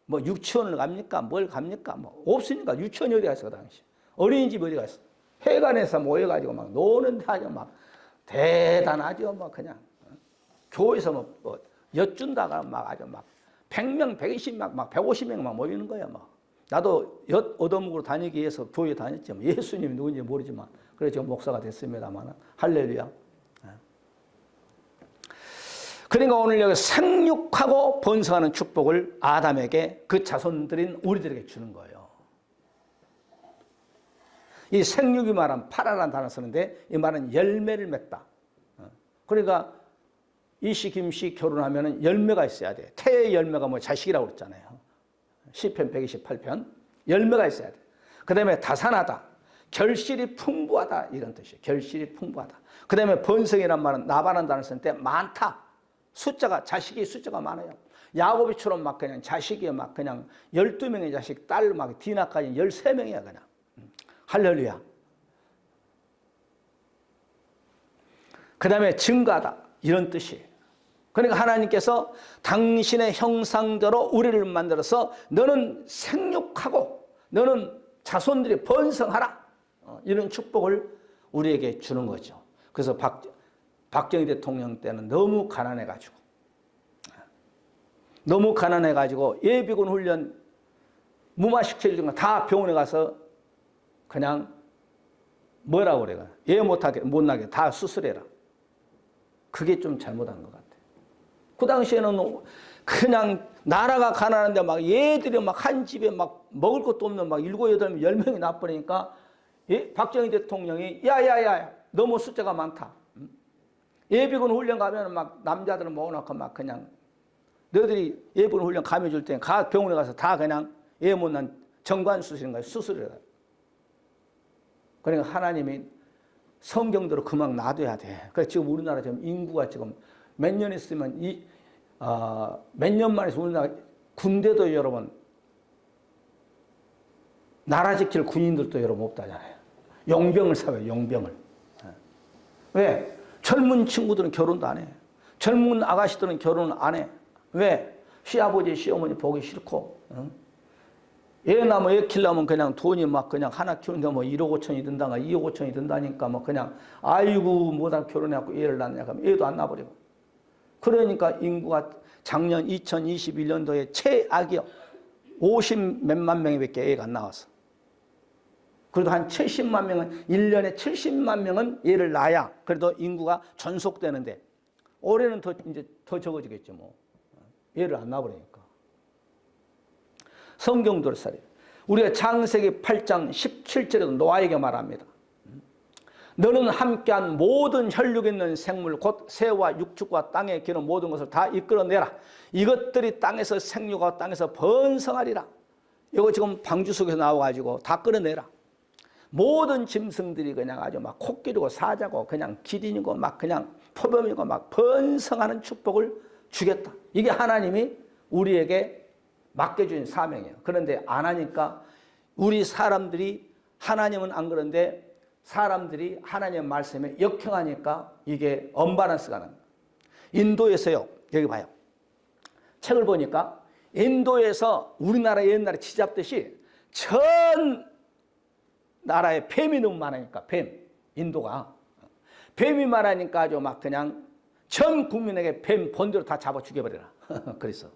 뭐 유치원을 갑니까? 뭘 갑니까? 뭐 없으니까 유치원이 어디 갔어, 그 당시. 어린이집 어디 갔어? 해관에서 모여가지고 막 노는데 아주 막 대단하죠. 뭐 그냥. 교회에서 뭐 엿준다가 막 아주 막 100명, 120명, 막 150명 막 모이는 거야. 막. 나도 엿 얻어먹으러 다니기 위해서 교회 다녔지. 뭐 예수님이 누군지 모르지만. 그래서 지금 목사가 됐습니다만. 할렐루야. 그러니까 오늘 여기 생육하고 번성하는 축복을 아담에게 그 자손들인 우리들에게 주는 거예요. 이 생육이 말하면 파라라는 단어 쓰는데 이 말은 열매를 맺다. 그러니까 이씨 김씨 결혼하면 열매가 있어야 돼. 태의 열매가 뭐 자식이라고 그랬잖아요. 시편 128편 열매가 있어야 돼. 그 다음에 다산하다. 결실이 풍부하다 이런 뜻이에요. 결실이 풍부하다. 그 다음에 번성이란 말은 나발한 단어를 쓸 때 많다. 숫자가 자식이 숫자가 많아요. 야곱이처럼 막 그냥 자식이 막 그냥 12명의 자식 딸 막 디나까지 13명이야 그냥. 할렐루야. 그 다음에 증가하다 이런 뜻이에요. 그러니까 하나님께서 당신의 형상대로 우리를 만들어서 너는 생육하고 너는 자손들이 번성하라. 이런 축복을 우리에게 주는 거죠. 그래서 박정희 대통령 때는 너무 가난해가지고 예비군 훈련 무마시켜주는 거 다 병원에 가서 그냥 뭐라고 그래요? 못나게 다 수술해라. 그게 좀 잘못한 것 같아요. 그 당시에는 그냥 나라가 가난한데 막 얘들이 막 한 집에 막 먹을 것도 없는 막 7, 8명, 10명이 나버리니까 박정희 대통령이 야야야 너무 숫자가 많다. 예비군 훈련 가면 막 남자들은 모아놓고 막 그냥 너희들이 예비군 훈련 감해줄 때 병원에 가서 다 그냥 애 못난 정관 수술인가 수술을 해요. 그러니까 하나님이 성경대로 그만 놔둬야 돼. 그래서 지금 우리나라 지금 인구가 지금 몇 년 있으면 몇 년 만에 우리나라 군대도 여러분 나라 지킬 군인들도 여러분 없다잖아요. 용병을 사요. 용병을. 왜? 젊은 친구들은 결혼도 안 해. 젊은 아가씨들은 결혼을 안 해. 왜? 시아버지 시어머니 보기 싫고 애 낳으면 애 키려면 그냥 돈이 막 그냥 하나 키우는데 뭐 1억 5천이 든다가 2억 5천이 든다니까 뭐 그냥 아이고 뭐다 결혼해갖고 애를 낳냐 하면 애도 안 낳아버리고. 그러니까 인구가 작년 2021년도에 최악이요. 50 몇만 명밖에 애가 안 나왔어. 그래도 한 70만 명은 1년에 70만 명은 애를 낳아야 그래도 인구가 전속되는데 올해는 이제 더 적어지겠죠 뭐. 애를 안 낳아버리니까. 성경도 살아요. 우리가 창세기 8장 17절에도 노아에게 말합니다. 너는 함께한 모든 혈육 있는 생물 곧 새와 육축과 땅에 기는 모든 것을 다 이끌어내라. 이것들이 땅에서 생육하고 땅에서 번성하리라. 이거 지금 방주 속에서 나와가지고 다 끌어내라. 모든 짐승들이 그냥 아주 막 코끼리고 사자고 그냥 기린이고 막 그냥 표범이고 막 번성하는 축복을 주겠다. 이게 하나님이 우리에게 맡겨준 사명이에요. 그런데 안 하니까 우리 사람들이 하나님은 안 그런데 사람들이 하나님의 말씀에 역행하니까 이게 언밸런스가 나는 거예요. 인도에서요. 여기 봐요. 책을 보니까 인도에서 우리나라 옛날에 쥐잡듯이 전 나라에 뱀이 너무 많으니까 인도가 뱀이 많으니까 아주 막 그냥 전 국민에게 뱀 본대로 다 잡아 죽여버려라. 그래서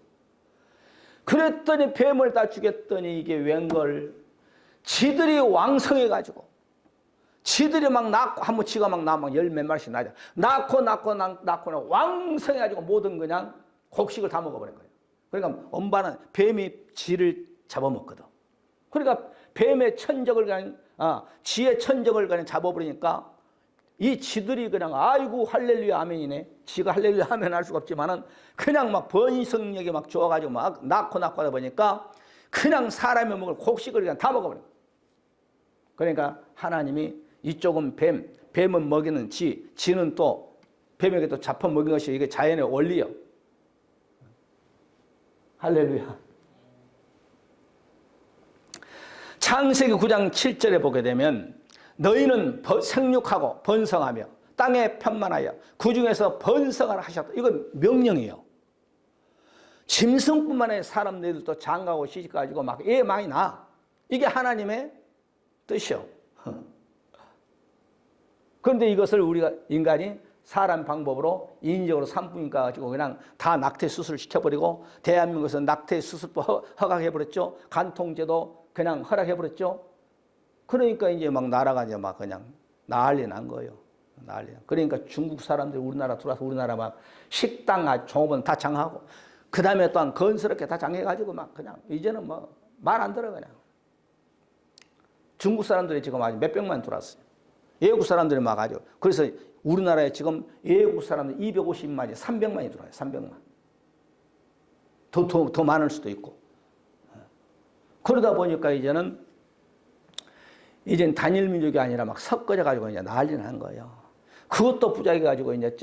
그랬더니 뱀을 다 죽였더니 이게 웬걸 지들이 왕성해가지고 지들이 막 낳고 한번 지가 막 낳으면 10몇 마리씩 낳자 낳고 왕성해가지고 모든 그냥 곡식을 다 먹어버린 거예요. 그러니까 엄바는 뱀이 지를 잡아먹거든. 그러니까 뱀의 천적을 그냥 지의 천적을 그냥 잡아버리니까 이 지들이 그냥 아이고 할렐루야 아멘이네. 지가 할렐루야 아멘 할 수가 없지만은 그냥 막 번성력이 막 좋아가지고 막 낳고 하다 보니까 그냥 사람의 먹을 곡식을 그냥 다 먹어버려. 그러니까 하나님이 이쪽은 뱀은 먹이는 지는 또 뱀에게 또 잡아먹인 것이 이게 자연의 원리요. 할렐루야. 창세기 9장 7절에 보게 되면 너희는 생육하고 번성하며 땅에 편만하여 그 중에서 번성하라 하셨다. 이건 명령이에요. 짐승뿐만 아니라 사람들도 장가고 시집가지고 막 애 많이 낳아. 이게 하나님의 뜻이요. 그런데 이것을 우리가 인간이 사람 방법으로 인위적으로 산부인과 가지고 그냥 다 낙태 수술 시켜버리고 대한민국에서 낙태 수술도 허가해버렸죠. 간통제도 그냥 허락해버렸죠. 그러니까 이제 막 나라가 이제 막 그냥 난리 난 거예요. 난리. 그러니까 중국 사람들이 우리나라 들어와서 우리나라 막 식당, 종업원 다 장하고 그 다음에 또한 건설업계 다 장해가지고 막 그냥 이제는 뭐 말 안 들어 그냥. 중국 사람들이 지금 아주 몇백만 들어왔어요. 외국 사람들이 막 아주. 그래서 우리나라에 지금 외국 사람들 250만이 300만이 들어와요. 300만. 더 많을 수도 있고. 그러다 보니까 이제는 단일 민족이 아니라 막 섞어져 가지고 이제 난리 난 거예요. 그것도 부작해 가지고 이제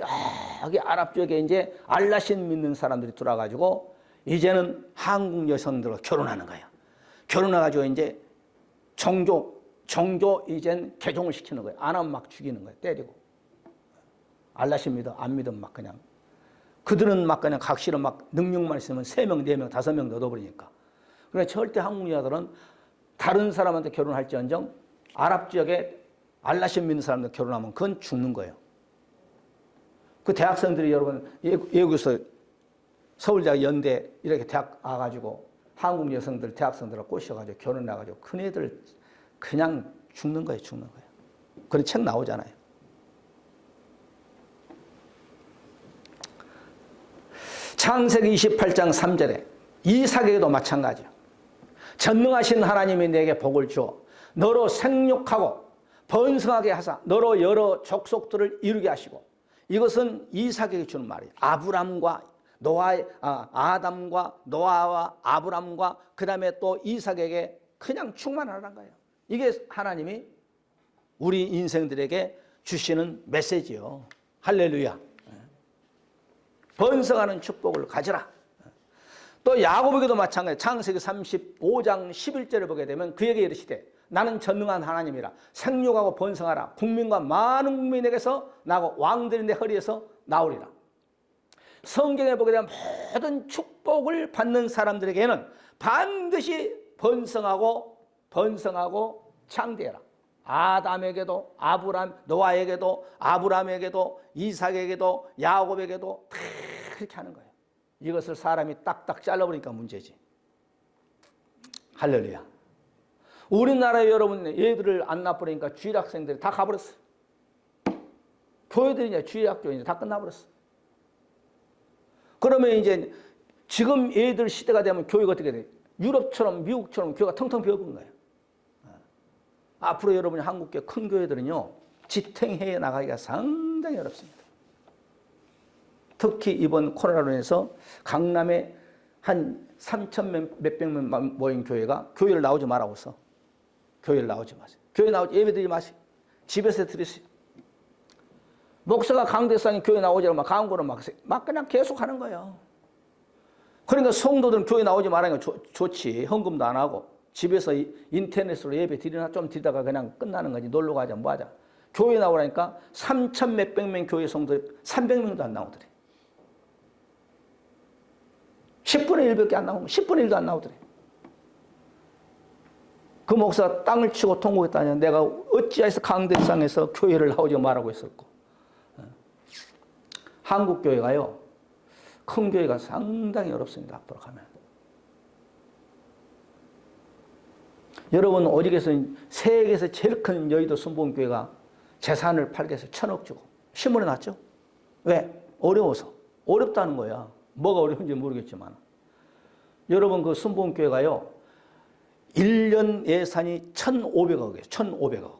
저기 아랍 쪽에 이제 알라신 믿는 사람들이 들어와 가지고 이제는 한국 여성들과 결혼하는 거예요. 결혼해 가지고 이제 정조 이젠 개종을 시키는 거예요. 안 하면 막 죽이는 거예요. 때리고. 알라신 믿어 안 믿으면 막 그냥 그들은 막 그냥 각실은 막 능력만 있으면 3명, 4명, 5명 넣어버리니까. 그러니까 절대 한국 여자들은 다른 사람한테 결혼할지언정 아랍 지역에 알라신 믿는 사람들 결혼하면 그건 죽는 거예요. 그 대학생들이 여러분 외국에서 서울대학 연대 이렇게 대학 와가지고 한국 여성들 대학생들을 꼬셔가지고 결혼해가지고 큰애들 그냥 죽는 거예요. 죽는 거예요. 그런 책 나오잖아요. 창세기 28장 3절에 이삭에게도 마찬가지예요. 전능하신 하나님이 내게 복을 주어 너로 생육하고 번성하게 하사 너로 여러 족속들을 이루게 하시고 이것은 이삭에게 주는 말이에요. 아담과 노아와 아브람과 그 다음에 또 이삭에게 그냥 충만하라는 거예요. 이게 하나님이 우리 인생들에게 주시는 메시지요. 할렐루야. 번성하는 축복을 가져라. 또 야곱에게도 마찬가지. 창세기 35장 11절을 보게 되면 그에게 이르시되 나는 전능한 하나님이라 생육하고 번성하라. 국민과 많은 국민에게서 나고 왕들이 내 허리에서 나오리라. 성경에 보게 되면 모든 축복을 받는 사람들에게는 반드시 번성하고 창대해라. 아담에게도 노아에게도 아브람에게도 이삭에게도 야곱에게도 다 그렇게 하는 거예요. 이것을 사람이 딱딱 잘라버리니까 문제지. 할렐루야. 우리나라에 여러분 얘들을 안 놔버리니까 주일학생들이 다 가버렸어. 교회들이 이제 주일학교 이제 다 끝나버렸어. 그러면 이제 지금 얘들 시대가 되면 교회가 어떻게 돼? 유럽처럼 미국처럼 교회가 텅텅 비어버린 거예요. 앞으로 여러분이 한국계 큰 교회들은요 지탱해 나가기가 상당히 어렵습니다. 특히 이번 코로나로 인해서 강남에 한 3,000 몇백 명 모인 교회가 교회를 나오지 말라고 했어. 교회를 나오지 마세요. 교회 나오지 예배 드리지 마세요. 집에서 드리세요. 목사가 강대상이 교회 나오지 막 강구를 막 그냥 계속 하는 거예요. 그러니까 성도들은 교회 나오지 말라는 게 좋지. 헌금도 안 하고 집에서 인터넷으로 예배 드리나 좀 드리다가 그냥 끝나는 거지. 놀러 가자 뭐 하자. 교회 나오라니까 3,000 몇백 명 교회 성도들이 300명도 안 나오더래. 10분의 1밖에 안 나오고 10분의 1도 안 나오더래. 그 목사가 땅을 치고 통곡했다냐. 내가 어찌해서 강대상에서 교회를 나오지 말라고 했었고. 한국 교회가요. 큰 교회가 상당히 어렵습니다. 앞으로 가면. 여러분 어디에서 세계에서 제일 큰 여의도 순복음교회가 재산을 팔게 해서 1,000억 주고 신문에 났죠. 왜? 어려워서. 어렵다는 거야. 뭐가 어려운지 모르겠지만. 여러분 그 순복음교회가요. 1년 예산이 1,500억이에요. 1,500억.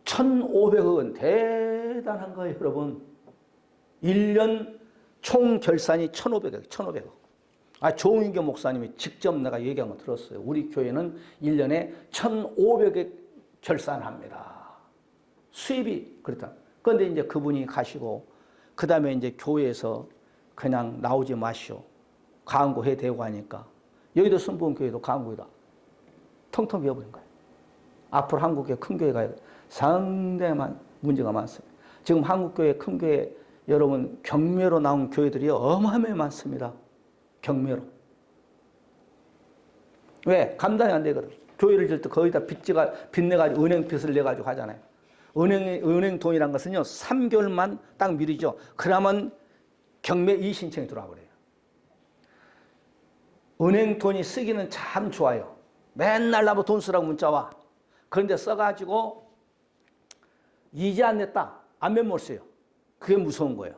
1,500억은 대단한 거예요, 여러분. 1년 총 결산이 1,500억, 1,500억. 조은교 목사님이 직접 내가 얘기한 거 들었어요. 우리 교회는 1년에 1,500억 결산합니다. 수입이 그렇다. 그런데 이제 그분이 가시고, 그 다음에 이제 교회에서 그냥 나오지 마시오. 강구해 대고 하니까. 여의도 순복음교회도 강구이다. 텅텅 비어버린 거예요. 앞으로 한국교회 큰 교회가 상당히 문제가 많습니다. 지금 한국교회 큰 교회 여러분 경매로 나온 교회들이 어마어마하게 많습니다. 경매로. 왜? 감당이 안 되거든. 교회를 질 때 거의 다 빚내가지고 은행 빚을 내가지고 하잖아요. 은행 돈이란 것은요 3개월만 딱 미리죠. 그러면 경매 이의신청이 들어와 버려요. 은행 돈이 쓰기는 참 좋아요. 맨날 나보고 돈 쓰라고 문자 와. 그런데 써가지고 이자 안 냈다. 안 못 써요. 그게 무서운 거예요.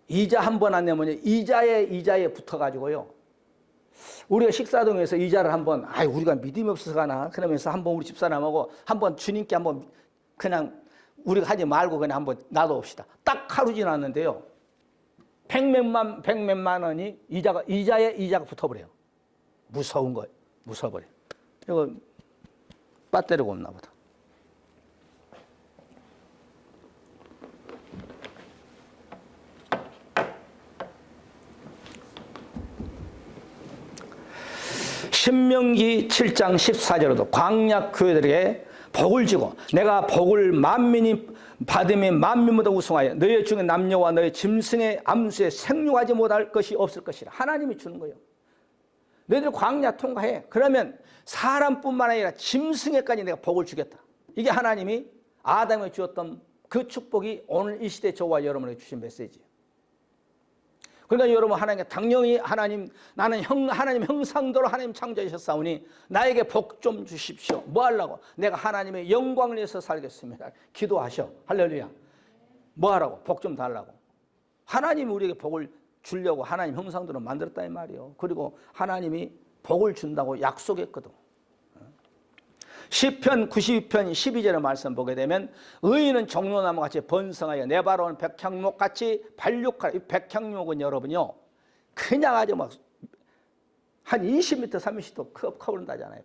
이자 한 번 안 내면 이자에 붙어가지고요. 우리가 식사동에서 이자를 한번 우리가 믿음이 없어서 가나 그러면서 한번 우리 집사람하고 한번 주님께 한번 그냥 우리가 하지 말고 그냥 한번 놔둬봅시다. 딱 하루 지났는데요. 백몇만 원이 이자가 붙어버려요. 무서운 거예요. 무서워버려. 이거 배터리가 없나 보다. 신명기 7장 14절에도 광야 교회들에게 복을 주고 내가 복을 만민이 받으며 만민보다 우승하여 너희 중에 남녀와 너희 짐승의 암수에 생육하지 못할 것이 없을 것이라. 하나님이 주는 거예요. 너희들 광야 통과해. 그러면 사람뿐만 아니라 짐승에까지 내가 복을 주겠다. 이게 하나님이 아담에게 주었던 그 축복이 오늘 이 시대 저와 여러분에게 주신 메시지예요. 그러니까 여러분 하나님께 당연히 나는 하나님 형상대로 하나님 창조하셨사오니 나에게 복 좀 주십시오. 뭐 하려고? 내가 하나님의 영광을 위해서 살겠습니다. 기도하셔. 할렐루야. 뭐 하라고? 복 좀 달라고. 하나님이 우리에게 복을 주려고 하나님 형상대로 만들었다 이 말이에요. 그리고 하나님이 복을 준다고 약속했거든. 시편 92편 12절의 말씀 보게 되면 의인은 종려나무같이 번성하여 내 바로는 백향목같이 발육하라. 이 백향목은 여러분요 그냥 아주 막 한 20m 30m 커버린다잖아요.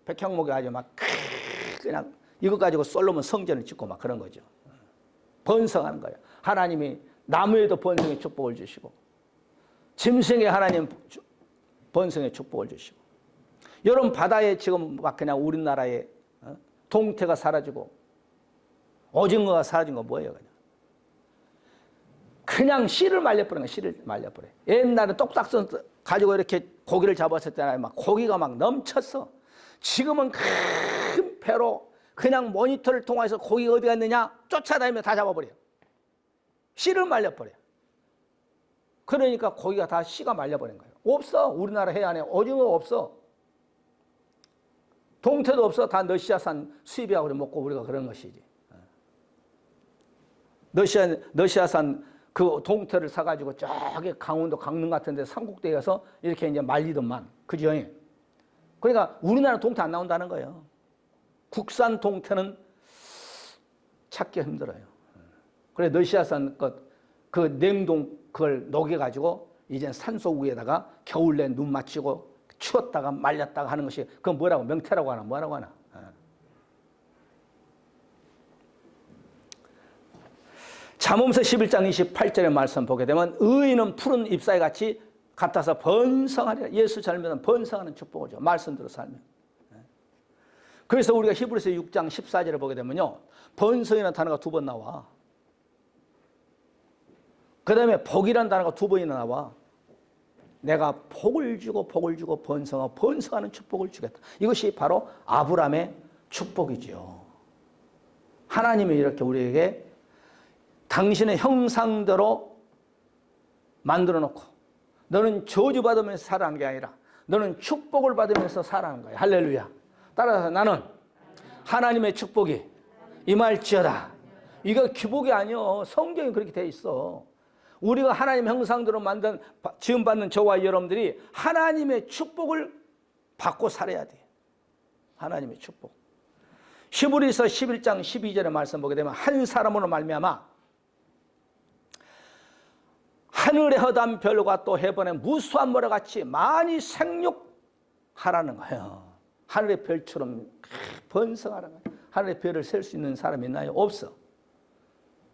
백향목이 아주 막 그냥 이거 가지고 솔로몬 성전을 짓고 막 그런 거죠. 번성하는 거예요. 하나님이 나무에도 번성의 축복을 주시고 짐승에 하나님 번성의 축복을 주시고 여러분 바다에 지금 막 그냥 우리나라에 동태가 사라지고 오징어가 사라진 거 뭐예요? 그냥 씨를 말려버린 거예요. 씨를 말려버려. 옛날에 똑딱선 가지고 이렇게 고기를 잡았을 때는 막 고기가 막 넘쳤어. 지금은 큰 배로 그냥 모니터를 통해서 고기가 어디 갔느냐 쫓아다니면 다 잡아버려요. 씨를 말려버려요. 그러니까 고기가 다 씨가 말려버린 거예요. 없어. 우리나라 해안에 오징어 없어. 동태도 없어. 다 러시아산 수입이하고 먹고 우리가 그런 것이지. 러시아산 그 동태를 사가지고 저기 강원도 강릉 같은 데 산꼭대기에 가서 이렇게 이제 말리더만. 그죠? 그러니까 우리나라 동태 안 나온다는 거예요. 국산 동태는 찾기 힘들어요. 그래 러시아산 그 냉동 그걸 녹여가지고 이제 산소 위에다가 겨울에 눈 맞추고 추웠다가 말렸다가 하는 것이 그건 뭐라고 명태라고 하나 뭐라고 하나. 잠언서 11장 28절의 말씀 보게 되면 의인은 푸른 잎사귀 같이 같아서 번성하리라. 예수 잘 믿으면 번성하는 축복을 줘. 말씀대로 살면. 그래서 우리가 히브리서 6장 14절을 보게 되면요. 번성이라는 단어가 2번 나와. 그 다음에 복이라는 단어가 2번이나 나와. 내가 복을 주고 번성하고 번성하는 축복을 주겠다. 이것이 바로 아브라함의 축복이죠. 하나님이 이렇게 우리에게 당신의 형상대로 만들어 놓고 너는 저주받으면서 살아가는 게 아니라 너는 축복을 받으면서 살아가는 거야. 할렐루야. 따라서 나는 하나님의 축복이 임할지어다. 이거 기복이 아니요. 성경이 그렇게 돼 있어. 우리가 하나님 형상대로 지음받는 저와 여러분들이 하나님의 축복을 받고 살아야 돼요. 하나님의 축복. 히브리서 11장 12절의 말씀 보게 되면 한 사람으로 말미암아 하늘의 허단 별과 또 해변의 무수한 모래 같이 많이 생육하라는 거예요. 하늘의 별처럼 번성하라는 거예요. 하늘의 별을 셀 수 있는 사람이 있나요? 없어.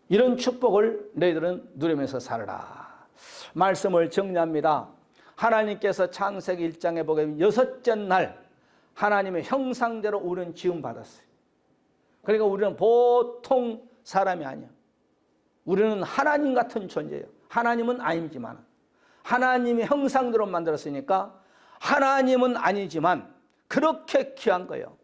이런 축복을 너희들은 누리면서 살아라. 말씀을 정리합니다. 하나님께서 창세기 1장에 보게 되면 6째 날 하나님의 형상대로 우리는 지음받았어요. 그러니까 우리는 보통 사람이 아니야. 우리는 하나님 같은 존재예요. 하나님은 아니지만 하나님의 형상대로 만들었으니까 하나님은 아니지만 그렇게 귀한 거예요.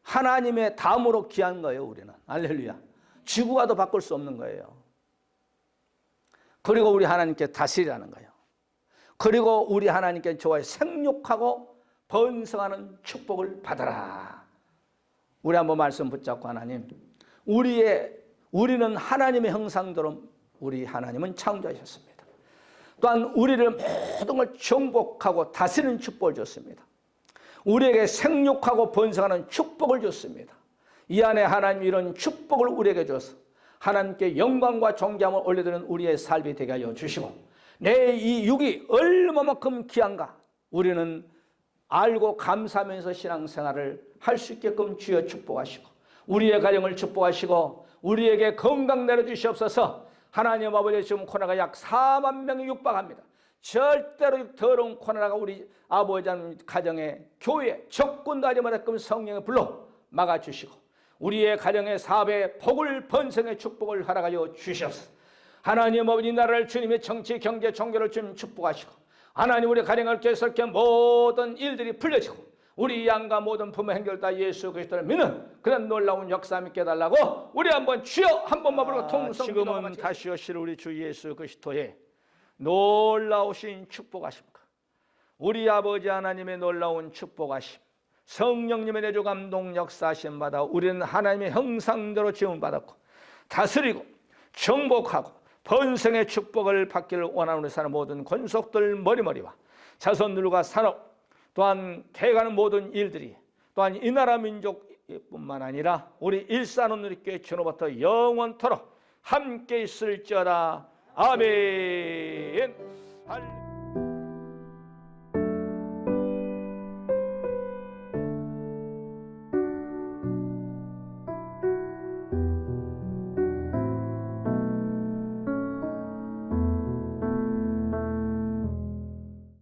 하나님의 다음으로 귀한 거예요. 우리는. 할렐루야. 지구와도 바꿀 수 없는 거예요. 그리고 우리 하나님께 다스리라는 거예요. 그리고 우리 하나님께 저와 생육하고 번성하는 축복을 받아라. 우리 한번 말씀 붙잡고 하나님, 우리는 하나님의 형상대로 우리 하나님은 창조하셨습니다. 또한 우리를 모든 걸 정복하고 다스리는 축복을 줬습니다. 우리에게 생육하고 번성하는 축복을 줬습니다. 이 안에 하나님 이런 축복을 우리에게 줘서 하나님께 영광과 존귀함을 올려드리는 우리의 삶이 되게 하여 주시고 내 이 육이 얼마만큼 귀한가 우리는 알고 감사하면서 신앙생활을 할 수 있게끔 주여 축복하시고 우리의 가정을 축복하시고 우리에게 건강 내려주시옵소서. 하나님 아버지, 지금 코로나가 약 4만 명이 육박합니다. 절대로 더러운 코로나가 우리 아버지 하나님 가정에 교회에 접근도 하지 못했끔 성령의 불로 막아주시고 우리의 가정에 사업에 복을 번성의 축복을 허락하여 주시옵소서. 하나님 아버지, 나라를 주님의 정치 경제 종교를 주님 축복하시고 하나님 우리 가정을 개설케 모든 일들이 풀려지고 우리 양가 모든 부모 행결 다 예수 그리스도를 믿는 그런 놀라운 역사 믿게 해달라고 우리 한번 주여 한 번만 부르고 통성 지금은 다시 오실 우리 주 예수 그리스도의 놀라우신 축복하십니까? 우리 아버지 하나님의 놀라운 축복하심, 성령님의 내주 감동 역사하심 받아 우리는 하나님의 형상대로 지음받았고 다스리고 정복하고 번성의 축복을 받기를 원하는 우리 사람 모든 권속들 머리머리와 자손들과 산업 또한 개가는 모든 일들이 또한 이 나라 민족뿐만 아니라 우리 일산원누리교회 전후부터 영원토록 함께 있을지어다. 아멘.